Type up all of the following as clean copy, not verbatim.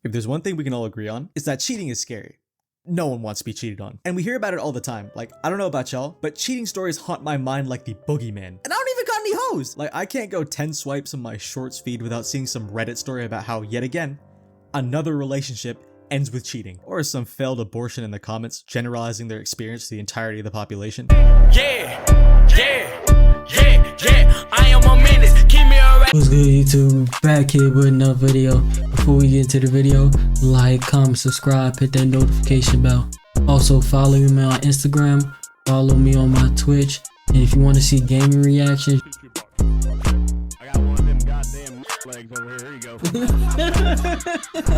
If there's one thing we can all agree on, it's that cheating is scary. No one wants to be cheated on. And we hear about it all the time. Like, I don't know about y'all, but cheating stories haunt my mind like the boogeyman. And I don't even got any hoes! Like, I can't go 10 swipes on my shorts feed without seeing some Reddit story about how, yet again, another relationship ends with cheating. Or some failed abortion in the comments, generalizing their experience to the entirety of the population. Yeah, I am a menace. Give me a What's good, YouTube? Back here with another video. Before we get into the video, like, comment, subscribe, hit that notification bell. Also follow me on Instagram, follow me on my Twitch, and if you want to see gaming reactions, I got one of them goddamn legs over here. Here you go.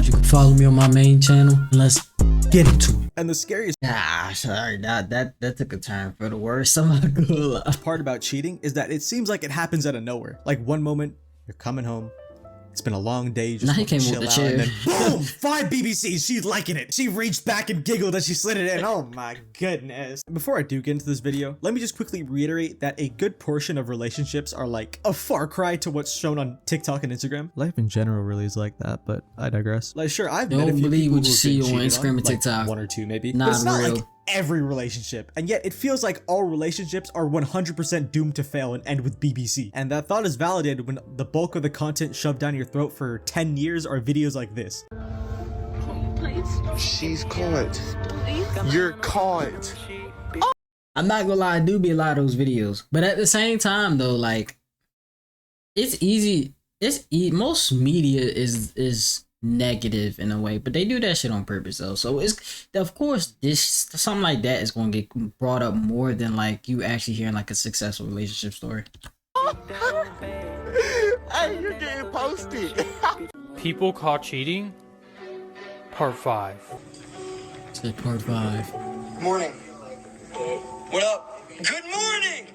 you can follow me on my main channel. Let's get into it. And the scariest Sorry, that took a turn for the worse. I'm not gonna lie. part about cheating is that it seems like it happens out of nowhere. Like one moment, you're coming home, it's been a long day, you just Now he want to came chill with out, the and chair. then boom, 5 BBCs, she's liking it. She reached back and giggled as she slid it in. Oh my goodness. Before I do get into this video, let me just quickly reiterate that a good portion of relationships are like a far cry to what's shown on TikTok and Instagram. Life in general really is like that, but I digress. Like, sure, I've met a Don't few believe people what you who have see been on cheated Instagram and like TikTok. 1 or 2 maybe. Not But it's not real. like every relationship, and yet it feels like all relationships are 100% doomed to fail and end with BBC. And that thought is validated when the bulk of the content shoved down your throat for 10 years are videos like this. She's caught. You're caught. I'm not gonna lie, I do be a lot of those videos, but at the same time though, like, it's easy. Most media is negative in a way, but they do that shit on purpose though. So it's, of course, this something like that is going to get brought up more than like you actually hearing like a successful relationship story. Hey, you're getting posted. People caught cheating, part 5. Said part 5. Morning. What up? Good morning!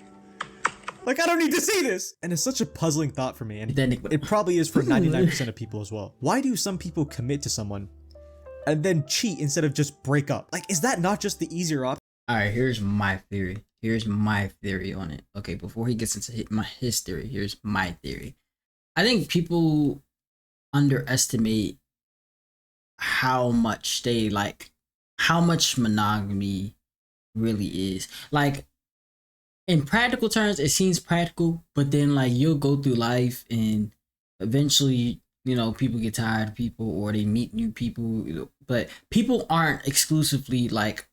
Like, I don't need to see this! And it's such a puzzling thought for me, and Then it probably is for 99% of people as well. Why do some people commit to someone and then cheat instead of just break up? Like, is that not just the easier option? Alright, here's my theory. Here's my theory on it. Okay, before he gets into his theory, here's my theory. I think people underestimate how much how much monogamy really is. Like, in practical terms, it seems practical, but then like you'll go through life and eventually, you know, people get tired of people or they meet new people, but people aren't exclusively like,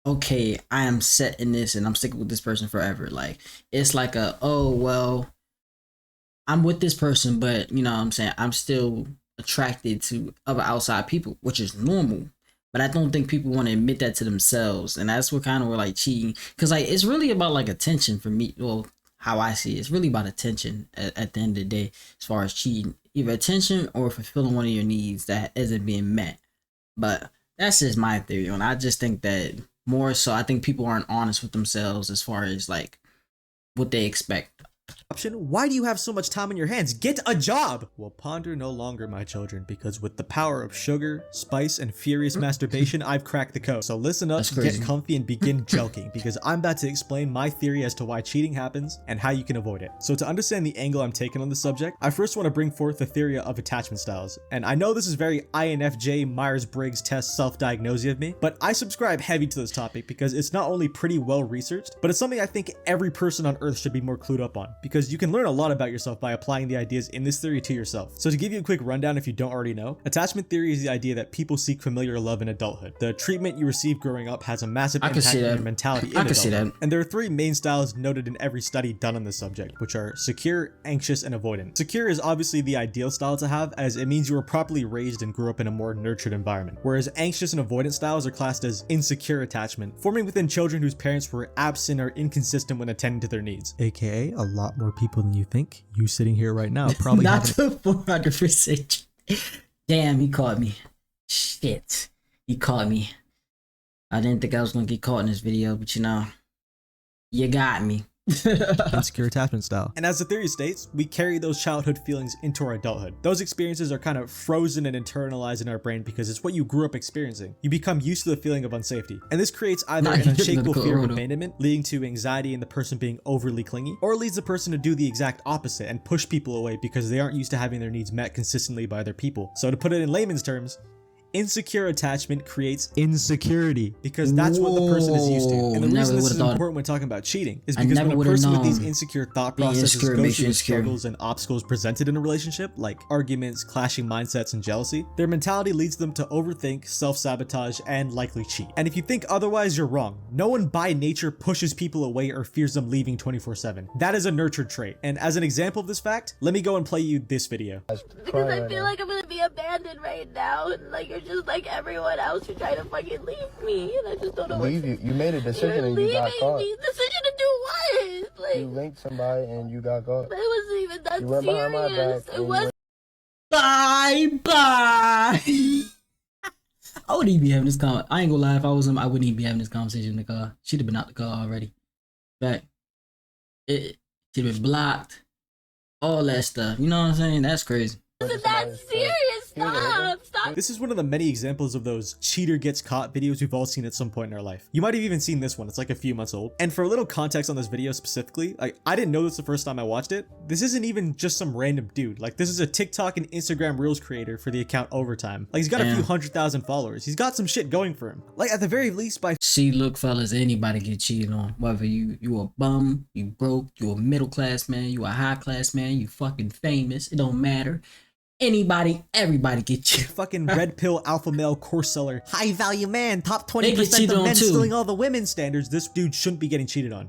okay, I am set in this and I'm sticking with this person forever. Like, it's like oh, well, I'm with this person, but you know what I'm saying, I'm still attracted to other outside people, which is normal. But I don't think people want to admit that to themselves. And that's what kind of we're like cheating. Because like it's really about like attention for me. Well, how I see it. It's really about attention at the end of the day as far as cheating. Either attention or fulfilling one of your needs that isn't being met. But that's just my theory on it. I just think that more so I think people aren't honest with themselves as far as like what they expect. Why do you have so much time on your hands? Get a job! Well, ponder no longer, my children, because with the power of sugar, spice, and furious masturbation, I've cracked the code. So listen up, get comfy, and begin joking, because I'm about to explain my theory as to why cheating happens and how you can avoid it. So to understand the angle I'm taking on the subject, I first want to bring forth the theory of attachment styles. And I know this is very INFJ Myers-Briggs test self-diagnosis of me, but I subscribe heavy to this topic because it's not only pretty well researched, but it's something I think every person on earth should be more clued up on, because you can learn a lot about yourself by applying the ideas in this theory to yourself. So to give you a quick rundown if you don't already know, attachment theory is the idea that people seek familiar love in adulthood. The treatment you receive growing up has a massive impact on your mentality in adulthood. And there are 3 main styles noted in every study done on this subject, which are secure, anxious, and avoidant. Secure is obviously the ideal style to have, as it means you were properly raised and grew up in a more nurtured environment. Whereas anxious and avoidant styles are classed as insecure attachment, forming within children whose parents were absent or inconsistent when attending to their needs. AKA a lot more people than you think. You sitting here right now probably not the 400%. Damn, he caught me. Shit, he caught me. I didn't think I was gonna get caught in this video, but you know, you got me. Insecure attachment style. And as the theory states, we carry those childhood feelings into our adulthood. Those experiences are kind of frozen and internalized in our brain because it's what you grew up experiencing. You become used to the feeling of unsafety. And this creates either an unshakable fear of abandonment, leading to anxiety in the person being overly clingy, or leads the person to do the exact opposite and push people away because they aren't used to having their needs met consistently by other people. So to put it in layman's terms, insecure attachment creates insecurity because that's what the person is used to. And the reason this is important when talking about cheating is because when a person with these insecure thought processes goes through the struggles and obstacles presented in a relationship, like arguments, clashing mindsets, and jealousy, their mentality leads them to overthink, self-sabotage, and likely cheat. And if you think otherwise, you're wrong. No one by nature pushes people away or fears them leaving 24/7. That is a nurtured trait. And as an example of this fact, let me go and play you this video. Because I feel like I'm gonna be abandoned right now, and like you're just like everyone else. You're trying to fucking leave me, and I just don't know what. Leave you? You made a decision and you got caught. Decision to do what? Like you linked somebody and you got caught. it wasn't even that You went behind my serious. back. It was. Bye. I wouldn't even be having this conversation. I ain't gonna lie, if I was him, I wouldn't even be having this conversation in the car. She'd have been out the car already. Fact. She'd have been blocked. All that stuff. You know what I'm saying? That's crazy. Isn't that serious? Stop. This is one of the many examples of those cheater gets caught videos we've all seen at some point in our life. You might have even seen this one. It's like a few months old. And for a little context on this video specifically, like I didn't know this the first time I watched it. This isn't even just some random dude. Like this is a TikTok and Instagram Reels creator for the account Overtime. Like he's got a few 100,000 followers. He's got some shit going for him. Like at the very least by See, look, fellas, anybody get cheated on. Whether you a bum, you broke, you a middle class man, you a high class man, you fucking famous. It don't matter. Anybody, everybody get cheated. Fucking red pill alpha male course seller, high value man, top 20% of men too. stealing all the women's standards. This dude shouldn't be getting cheated on.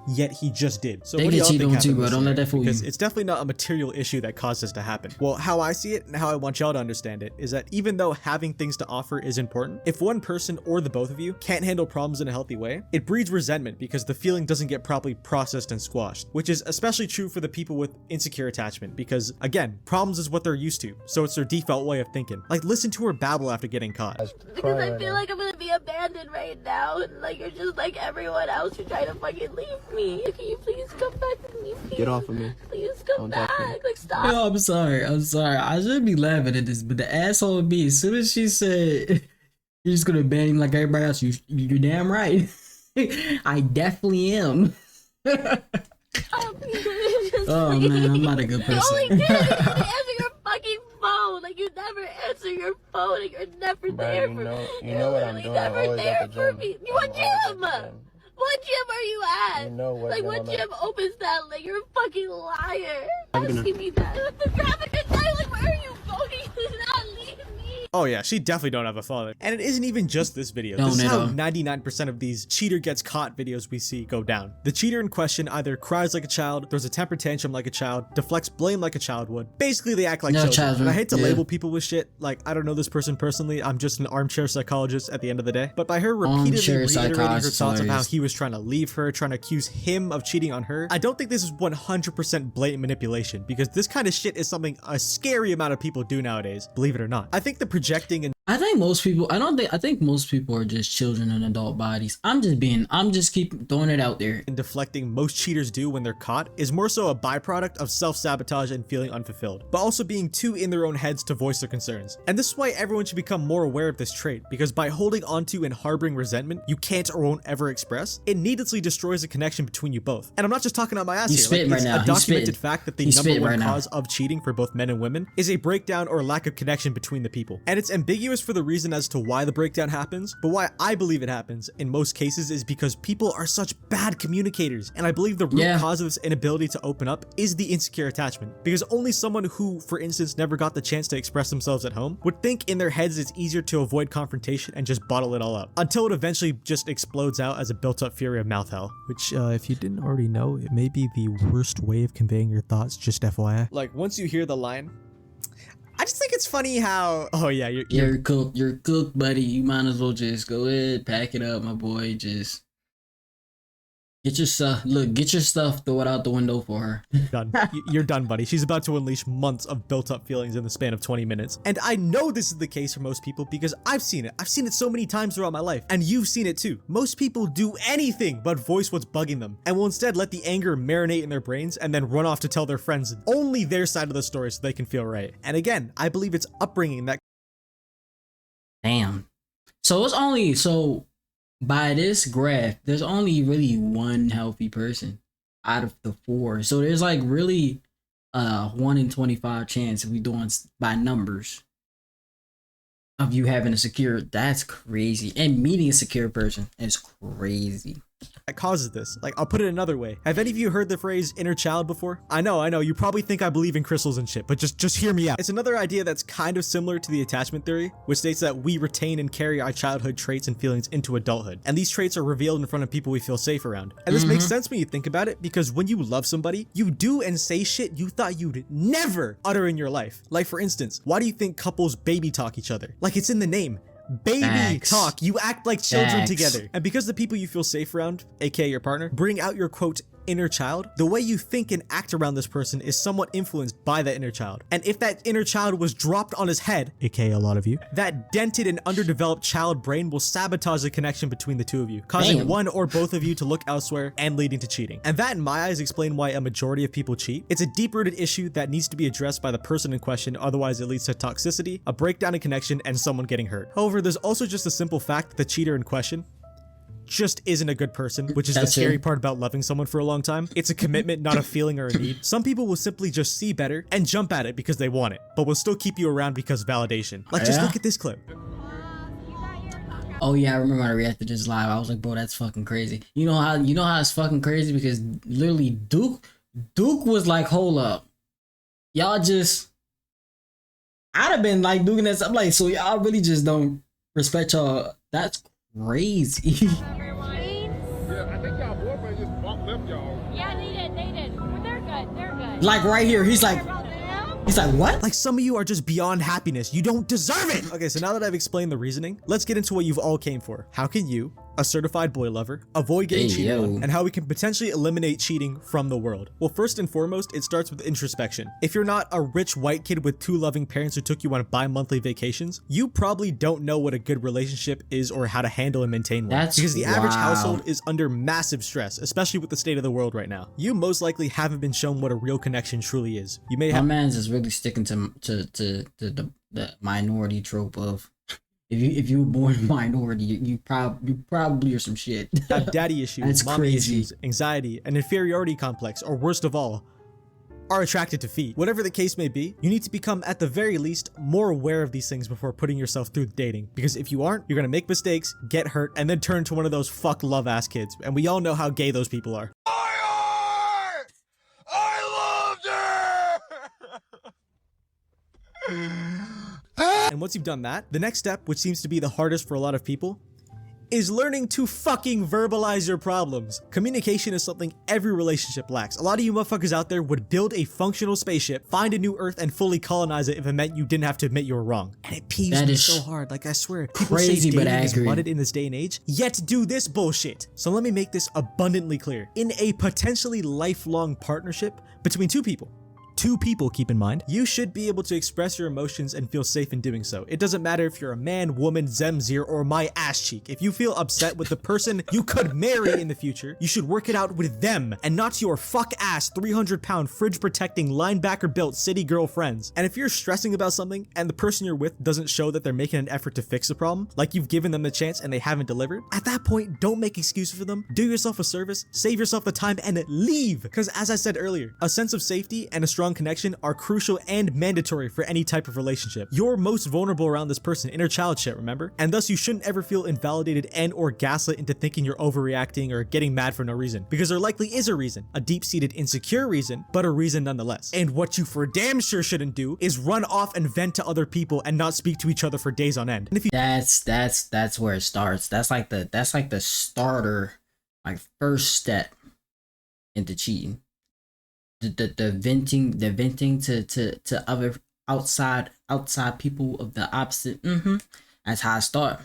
Yet he just did. So They what do get y'all cheated think on too, happened bro. this Don't let year? that fool Because you. it's definitely not a material issue that caused this to happen. Well, how I see it and how I want y'all to understand it is that even though having things to offer is important, if one person or the both of you can't handle problems in a healthy way, it breeds resentment because the feeling doesn't get properly processed and squashed, which is especially true for the people with insecure attachment because, again, problems is what they're used to, so it's their default way of thinking. Like, listen to her babble after getting caught. Because I feel like I'm gonna be abandoned right now, and like you're just like everyone else. You're trying to fucking leave me. Can you please come back with me? Please? Get off of me. Please come back. Like stop. No, I'm sorry. I shouldn't be laughing at this, but the asshole would be as soon as she said you're just gonna ban him like everybody else. You're damn right. I definitely am. Oh man, I'm not a good person. You only did it because you answer your fucking phone. Like you never answer your phone, and you're never there for me. You know what I'm doing. I'm Never always there at the for gym. me. What gym? What gym are you at? You know what like gym what I'm at. gym opens that? Like you're a fucking liar. Asking me that. The traffic is like, where are you going? Do not leave me. Oh yeah, she definitely don't have a father. And it isn't even just this video. No, This is no, how no. 99% of these cheater gets caught videos we see go down. The cheater in question either cries like a child, throws a temper tantrum like a child, deflects blame like a child would. Basically, they act like No, children. children, And I hate to yeah. label people with shit. Like, I don't know this person personally. I'm just an armchair psychologist at the end of the day. But by her repeatedly Armchair reiterating her psychologist, thoughts of how hilarious. he was trying to leave her, trying to accuse him of cheating on her, I don't think this is 100% blatant manipulation because this kind of shit is something a scary amount of people do nowadays, believe it or not. I think the projecting and I think most people. I think most people are just children in adult bodies. I'm just keep throwing it out there. deflecting most cheaters do when they're caught is more so a byproduct of self-sabotage and feeling unfulfilled, but also being too in their own heads to voice their concerns. And this is why everyone should become more aware of this trait, because by holding onto and harboring resentment you can't or won't ever express, it needlessly destroys the connection between you both. And I'm not just talking out my ass He's here. spitting Like, it's right now. a He's documented spitting. fact that the He's number spitting one right now. cause of cheating for both men and women is a breakdown or lack of connection between the people. And it's ambiguous for the reason as to why the breakdown happens, but why I believe it happens in most cases is because people are such bad communicators. And I believe the root cause of this inability to open up is the insecure attachment, because only someone who, for instance, never got the chance to express themselves at home would think in their heads it's easier to avoid confrontation and just bottle it all up until it eventually just explodes out as a built-up fury of mouth hell, which if you didn't already know, it may be the worst way of conveying your thoughts, just FYI. Like, once you hear the line, I just think it's funny how, oh yeah, You're cooked, buddy. You might as well just go ahead, pack it up, my boy. Just get your stuff. Look, get your stuff. Throw it out the window for her. done. You're done, buddy. She's about to unleash months of built-up feelings in the span of 20 minutes. And I know this is the case for most people because I've seen it. I've seen it so many times throughout my life. And you've seen it too. Most people do anything but voice what's bugging them and will instead let the anger marinate in their brains and then run off to tell their friends only their side of the story so they can feel right. And again, I believe it's upbringing that Damn. So by this graph, there's only really one healthy person out of the 4. So there's like really 1 in 25 chance if we doing by numbers. of you having a secure, that's crazy. And meeting a secure person is crazy. That causes this. Like, I'll put it another way. Have any of you heard the phrase inner child before? I know, you probably think I believe in crystals and shit, but just hear me out. It's another idea that's kind of similar to the attachment theory, which states that we retain and carry our childhood traits and feelings into adulthood. And these traits are revealed in front of people we feel safe around. And this makes sense when you think about it, because when you love somebody, you do and say shit you thought you'd never utter in your life. Like, for instance, why do you think couples baby talk each other? Like, it's in the name. Baby talk. You act like children together. And because the people you feel safe around, aka your partner, bring out your quote inner child, the way you think and act around this person is somewhat influenced by that inner child. And if that inner child was dropped on his head, aka a lot of you, that dented and underdeveloped child brain will sabotage the connection between the two of you, causing one or both of you to look elsewhere and leading to cheating. And that, in my eyes, explains why a majority of people cheat. It's a deep-rooted issue that needs to be addressed by the person in question, otherwise it leads to toxicity, a breakdown in connection, and someone getting hurt. However, there's also just a simple fact that the cheater in question just isn't a good person, which is the scary part about loving someone for a long time. It's a commitment, not a feeling or a need. Some people will simply just see better and jump at it because they want it, but will still keep you around because of validation. Like, just look at this clip. Oh yeah, I remember when I reacted to this live. I was like, bro, that's fucking crazy. You know how it's fucking crazy, because literally Duke was like, hold up, y'all just, I'd have been like doing this. I'm like, so y'all really just don't respect y'all. That's crazy. Yeah, I think y'all boyfriend just bumped left y'all. Yeah, they did. But they're good. Like right here, he's like, what? Like, some of you are just beyond happiness. You don't deserve it. Okay, so now that I've explained the reasoning, let's get into what you've all came for. How can you, a certified boy lover, avoid getting cheated on, and how we can potentially eliminate cheating from the world? Well, first and foremost, it starts with introspection. If you're not a rich white kid with 2 loving parents who took you on bi-monthly vacations, you probably don't know what a good relationship is or how to handle and maintain one. Because the average household is under massive stress, especially with the state of the world right now. You most likely haven't been shown what a real connection truly is. You may have— My man's is really sticking to the minority trope of, if you were born a minority, you probably are some shit. Have daddy issues, mommy issues, anxiety, an inferiority complex, or worst of all, are attracted to feet. Whatever the case may be, you need to become, at the very least, more aware of these things before putting yourself through dating. Because if you aren't, you're gonna make mistakes, get hurt, and then turn into one of those fuck love ass kids. And we all know how gay those people are. I loved her! And once you've done that, the next step, which seems to be the hardest for a lot of people, is learning to fucking verbalize your problems. Communication is something every relationship lacks. A lot of you motherfuckers out there would build a functional spaceship, find a new Earth, and fully colonize it if it meant you didn't have to admit you were wrong. And it peeves me so hard. Like, I swear, people say dating is mudded in this day and age, yet do this bullshit. So let me make this abundantly clear. In a potentially lifelong partnership between two people, keep in mind, you should be able to express your emotions and feel safe in doing so. It doesn't matter if you're a man, woman, Zemzir, or my ass cheek. If you feel upset with the person you could marry in the future, you should work it out with them and not your fuck ass 300-pound fridge protecting linebacker built city girlfriends. And if you're stressing about something and the person you're with doesn't show that they're making an effort to fix the problem, like you've given them the chance and they haven't delivered, at that point, don't make excuses for them. Do yourself a service, save yourself the time, and leave. Because as I said earlier, a sense of safety and a strong connection are crucial and mandatory for any type of relationship. You're most vulnerable around this person, inner child shit, remember? And thus you shouldn't ever feel invalidated and or gaslit into thinking you're overreacting or getting mad for no reason, because there likely is a reason, a deep-seated insecure reason, but a reason nonetheless. And what you for damn sure shouldn't do is run off and vent to other people and not speak to each other for days on end. And if you— that's where it starts. That's like the starter, like first step into cheating. The venting to other outside people of the opposite. That's how I start.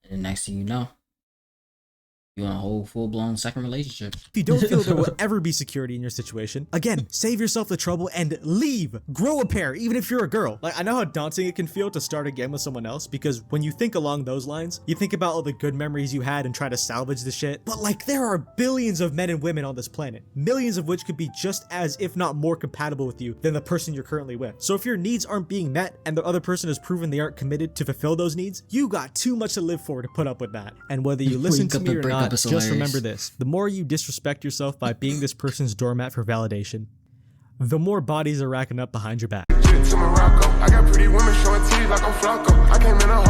And the next thing you know, you're in a whole full-blown second relationship. If you don't feel there will ever be security in your situation, again, save yourself the trouble and leave. Grow a pair, even if you're a girl. Like, I know how daunting it can feel to start again with someone else, because when you think along those lines, you think about all the good memories you had and try to salvage the shit. But like, there are billions of men and women on this planet, millions of which could be just as, if not more, compatible with you than the person you're currently with. So if your needs aren't being met and the other person has proven they aren't committed to fulfill those needs, you got too much to live for to put up with that. And whether you listen to me or not, just remember this: the more you disrespect yourself by being this person's doormat for validation, the more bodies are racking up behind your back. To Morocco. I got pretty women showing titties like I'm Flacco. I came in a